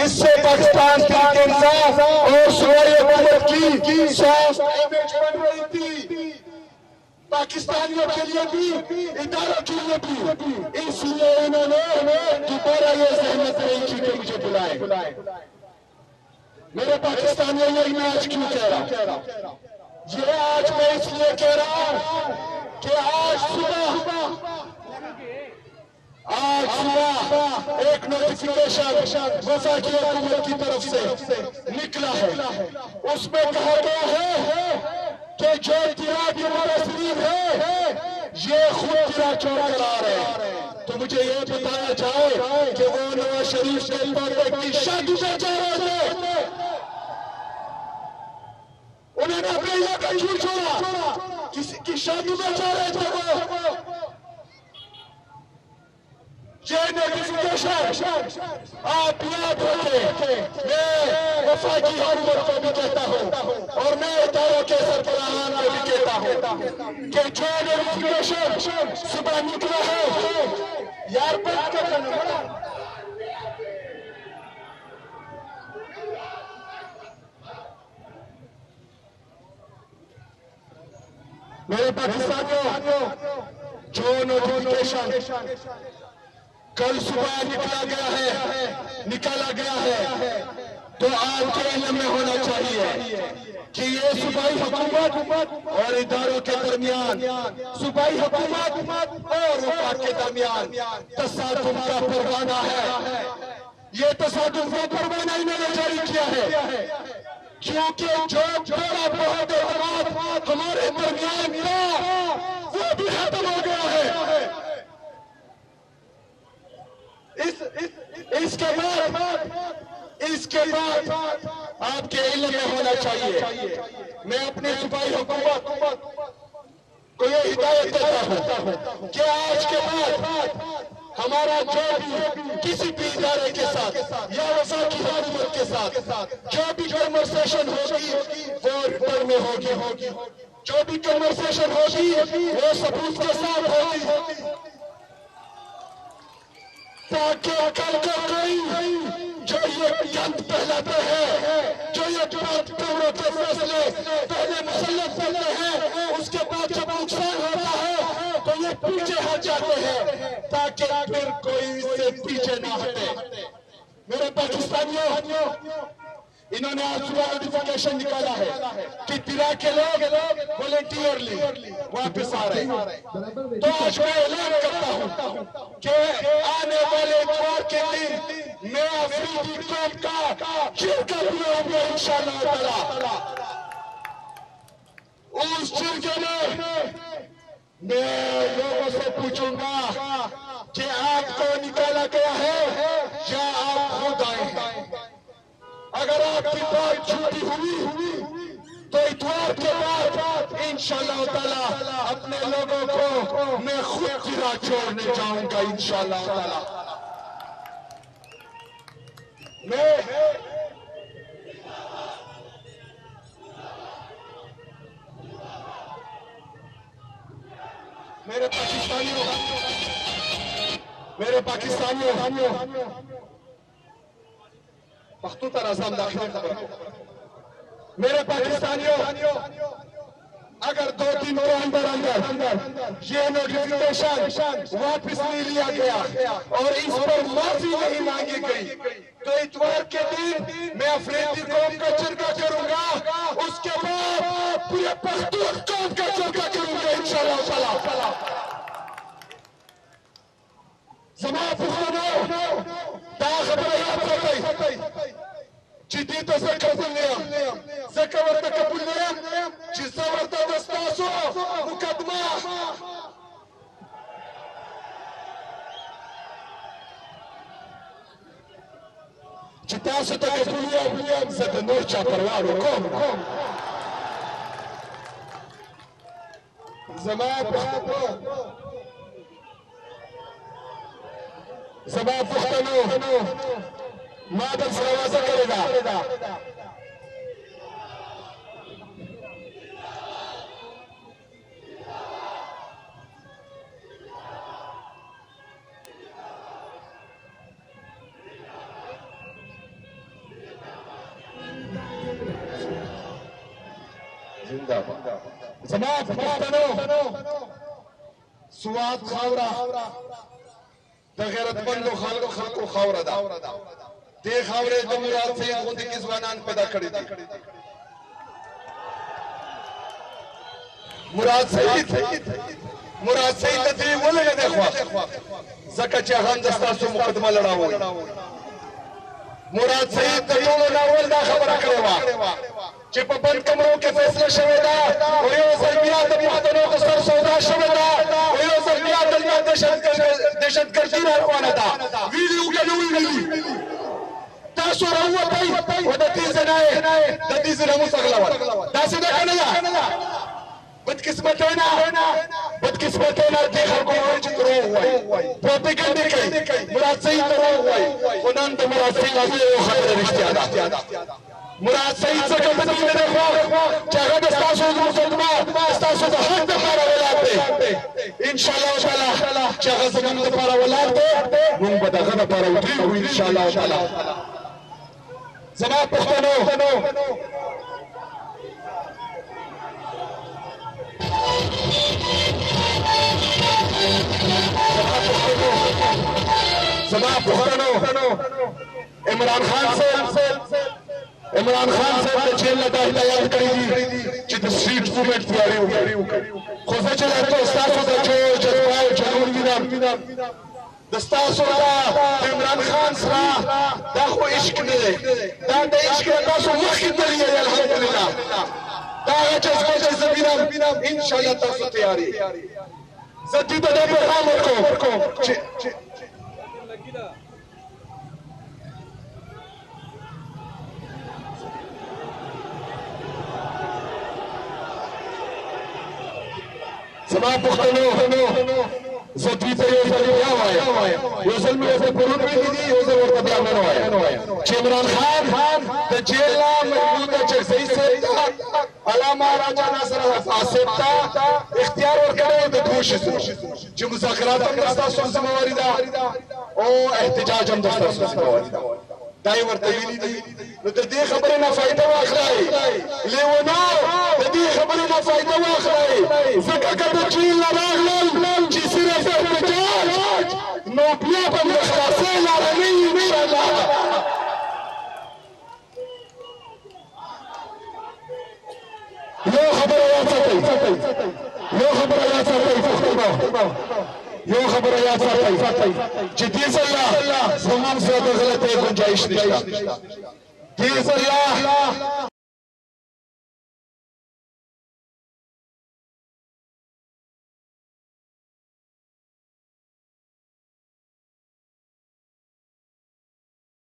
اس سے پاکستان تحریک انصاف اور صوبائی حکومت کی سافٹ امیج بن رہی تھی، پاکستانیوں کے لیے بھی اداروں کے لیے بھی، اس لیے انہوں نے دوبارہ یہ زحمت نہیں کی کہ مجھے بلائے۔ میرے پاکستانیوں یہ میں آج کیوں کہہ رہا ہوں؟ یہ آج میں اس لیے کہہ رہا ہوں کہ آج صبح ایک نوٹیفیکیشن وفاقی حکومت کی طرف سے نکلا ہے، اس میں کہا گیا ہے کہ جو تیرا کی متاثرین ہے یہ خود تیرا چور کرا رہے ہیں۔ تو مجھے یہ بتایا جائے کہ وہ نواز شریف کے پوتے کی شادی میں جا رہے تھے، انہوں نے اپنے علاقہ کیوں چھوڑا؟ کسی کی شادی میں جا رہے تھے وہ۔ یہ نوٹیفیکیشن آپ یاد رکھیں، میں وفاقی حکومت کو بھی کہتا ہوں اور میں اداروں کے سربراہان کو بھی کہتا ہوں کہ جو نوٹیفیکیشن صبح نکلا ہے، یار بات کرنا میرے پاکستانیوں، جو نوٹیفیکیشن کل صبح نکالا گیا ہے تو آپ کے علم میں ہونا چاہیے کہ یہ صوبائی حکومت اور اداروں کے درمیان، صوبائی حکومت اور وفاق کے درمیان تصادم کا پروانہ ہے۔ یہ تصادم کا پروانہ انہوں نے جاری کیا ہے کیونکہ جو بڑا بہت اعتماد ہمارے درمیان تھا وہ بھی ختم ہو گیا ہے۔ اس کے بعد آپ کے علم میں ہونا چاہیے، میں اپنی صوبائی حکومت کو یہ ہدایت دیتا ہوں کہ آج کے بعد ہمارا جو بھی کسی بھی ادارے کے ساتھ یا وفاقی حکومت کے ساتھ جو بھی کنورسیشن ہوگی وہ ریٹرن میں ہوگی، جو بھی کنورسیشن ہوگی وہ ثبوت کے ساتھ ہوگی، تاکہ کل کو کوئی جو یہ گند پھیلاتے ہیں، جو یہ ٹکڑوں کے فیصلے پہلے مسلط کرتے ہیں، اس کے بعد جب نقصان ہوتا ہے تو یہ پیچھے ہٹ جاتے ہیں تاکہ پھر کوئی اس سے پیچھے نہ ہٹے۔ میرے پاکستانیوں، انہوں نے آج صبح نوٹیفیکیشن نکالا ہے کہ تیرا کے لوگ والنٹیئرلی واپس آ رہے ہیں۔ تو آج میں اعلان کرتا ہوں کہ آنے والے اتوار کے دن میں افریقی قوم کا جرگہ بلاؤں گا انشاءاللہ تعالی۔ اس جرگے میں لوگوں سے پوچھوں گا کہ آپ کو نکالا گیا ہے یا آپ خود آئے ہیں؟ اگر آپ کی بات جھوٹی ہوئی تو اتوار کے بعد انشاءاللہ تعالی اپنے لوگوں کو میں خود گرا چھوڑنے جاؤں گا انشاءاللہ تعالی۔ میرے پاکستانیوں پختو تا رازام داخل خبر میرے پاکستانیوں، اگر 2 دن کے اندر یہ نوٹیفیکیشن واپس نہیں لیا گیا اور اس پر معافی نہیں مانگی گئی تو اتوار کے دن میں افریقی قوم کا جرگہ کروں گا، اس کے بعد پورے پختون قوم کا جرگہ کروں گا انشاءاللہ تعالی۔ زمان پختونو دا خبر یاد رکھئی جدی تو زکر بلنیم، زکر ورطا کبلنیم جزا ورطا دستاسو مقدمہ جتاسو تا کبلنیم زد نور چا پروارو کون زمان پختونو مادر سروازہ کرے گا۔ زندہ باد زماعت پښتنو سوات خاوره د غیرتمندو خلکو خاوره ده دې خاورې د مراد سید غوندې کې ځوانان پیدا کړي دي مراد سید د دې ولګه ده خو ځکه چې هغه د ستاسو مقدمه لړاوي مراد سید د ټولو ناول دا خبره کړې وه چې په بند کمرو کې فیصله شوې ده او یو ځل بیا د پښتنو په سر سودا شوې ده او یو ځل بیا دلته دهشتګردي روانه ده ویلي وګڼئ تاسو راووتئ او د دې ځای نه موږ اغلول داسې ده که نه ده بدقسمتونه دې خلکو وایي چې دروغ وایي پروپیګنډې کوي مراد سید دروغ وایي خو نن د مراد سید یو خبره رښتیا ده مراد سید څخه په دې نه خو چې هغه د ستاسو د مقدمه ستاسو د حق دپاره ولاړ دی انشاءالله تعالی چې هغه زموږ دپاره ولاړ دی موږ به د هغه دپاره ودرېږو انشاءالله تعالی زما پښتنو زما پښتنو عمران خان صاحب د جیل نه دا هدایت کړي دي چې د سټریټ موومنټ تیاری وکړي خو زه چې درته ستاسو د جوش جذبه او جنون وینم د ستاسو د عمران خان سره دا خو عشق نه دی دا د عشق نه تاسو مخکې تللي یئ الحمدلله دا هغه جذبه چې زه وینم انشاءالله تاسو تیار یئ زه دې ته دا پیغام ورکوم چې زما پښتنو زه دوی ته یو ځل بیا وایم یو ځل مې ورته پرون ویلي دي یو ځل ورته بیا نن وایم چې عمران خان د جیل نه محمود اچکزۍ صاحب ته علامه راجا ناصر وفا صاحب ته اختیار ورکړی د دوه شیزو چې مذاکرات هم د ستاسو ذمهواري ده او احتجاج هم د ستاسو ذمهواري ده دا یې ورته ویلي دي نو د دې خبرې نه فایده واخلئ لیونو د دې خبرې نه فایده واخلئ ځکه که د جیل نه راغلل چې صرف احتجاج نو بیا به د خلاصۍ لاره نه وي انشاءالله یو خبره یاد ساتئ چې دې ځل زموږ سره د غلطۍ گنجایش نشته دې ځل